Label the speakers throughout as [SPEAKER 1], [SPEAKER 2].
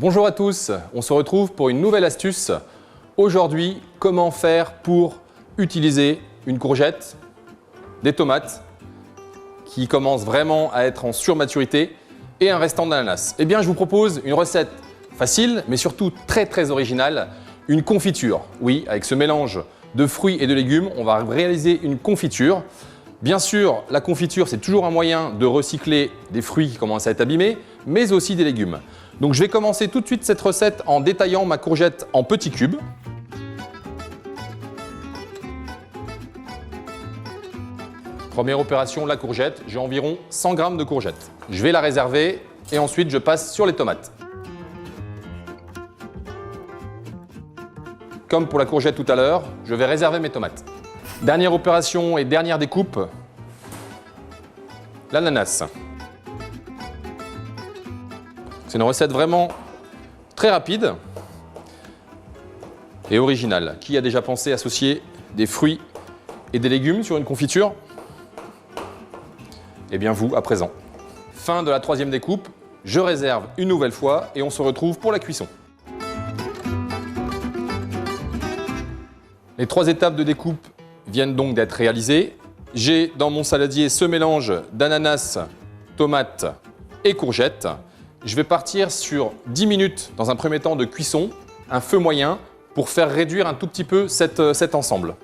[SPEAKER 1] Bonjour à tous, on se retrouve pour une nouvelle astuce. Aujourd'hui, comment faire pour utiliser une courgette, des tomates qui commencent vraiment à être en surmaturité et un restant d'ananas. Eh bien, je vous propose une recette facile, mais surtout très originale, une confiture. Oui, avec ce mélange de fruits et de légumes, on va réaliser une confiture. Bien sûr, la confiture, c'est toujours un moyen de recycler des fruits qui commencent à être abîmés, mais aussi des légumes. Donc je vais commencer tout de suite cette recette en détaillant ma courgette en petits cubes. Première opération, la courgette. J'ai environ 100 g de courgettes. Je vais la réserver et ensuite je passe sur les tomates. Comme pour la courgette tout à l'heure, je vais réserver mes tomates. Dernière opération et dernière découpe, l'ananas. C'est une recette vraiment très rapide et originale. Qui a déjà pensé associer des fruits et des légumes sur une confiture? Eh bien vous, à présent. Fin de la troisième découpe, je réserve une nouvelle fois et on se retrouve pour la cuisson. Les 3 étapes de découpe viennent donc d'être réalisées. J'ai dans mon saladier ce mélange d'ananas, tomates et courgettes. Je vais partir sur 10 minutes dans un premier temps de cuisson, un feu moyen, pour faire réduire un tout petit peu cet ensemble.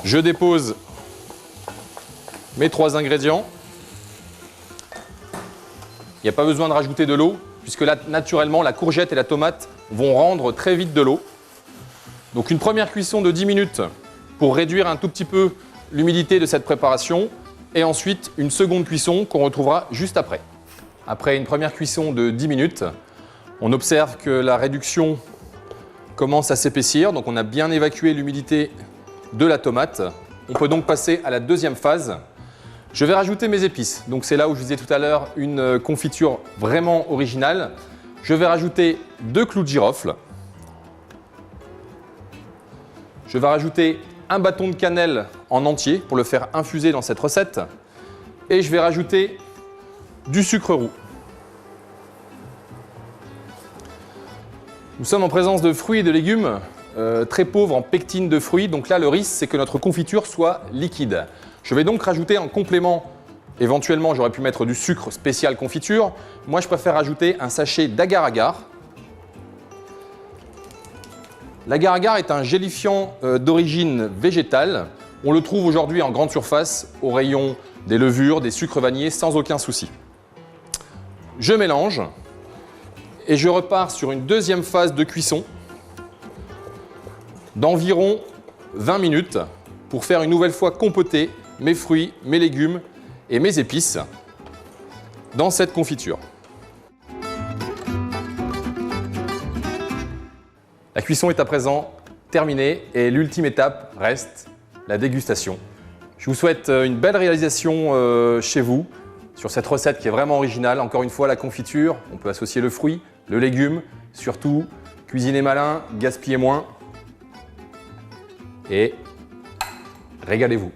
[SPEAKER 1] Je dépose mes 3 ingrédients. Il n'y a pas besoin de rajouter de l'eau, puisque là, naturellement, la courgette et la tomate vont rendre très vite de l'eau. Donc une première cuisson de 10 minutes pour réduire un tout petit peu l'humidité de cette préparation, et ensuite une seconde cuisson qu'on retrouvera juste après. Après une première cuisson de 10 minutes, on observe que la réduction commence à s'épaissir, donc on a bien évacué l'humidité de la tomate. On peut donc passer à la deuxième phase. Je vais rajouter mes épices. Donc c'est là où je vous disais tout à l'heure une confiture vraiment originale. Je vais rajouter 2 clous de girofle. Je vais rajouter un bâton de cannelle en entier pour le faire infuser dans cette recette. Et je vais rajouter du sucre roux. Nous sommes en présence de fruits et de légumes très pauvres en pectine de fruits. Donc là, le risque, c'est que notre confiture soit liquide. Je vais donc rajouter en complément, éventuellement j'aurais pu mettre du sucre spécial confiture. Moi, je préfère rajouter un sachet d'agar-agar. L'agar-agar est un gélifiant d'origine végétale. On le trouve aujourd'hui en grande surface au rayon des levures, des sucres vanillés sans aucun souci. Je mélange et je repars sur une deuxième phase de cuisson d'environ 20 minutes pour faire une nouvelle fois compoter mes fruits, mes légumes et mes épices dans cette confiture. La cuisson est à présent terminée et l'ultime étape reste la dégustation. Je vous souhaite une belle réalisation chez vous sur cette recette qui est vraiment originale. Encore une fois, la confiture, on peut associer le fruit, le légume, surtout cuisiner malin, gaspiller moins et régalez-vous.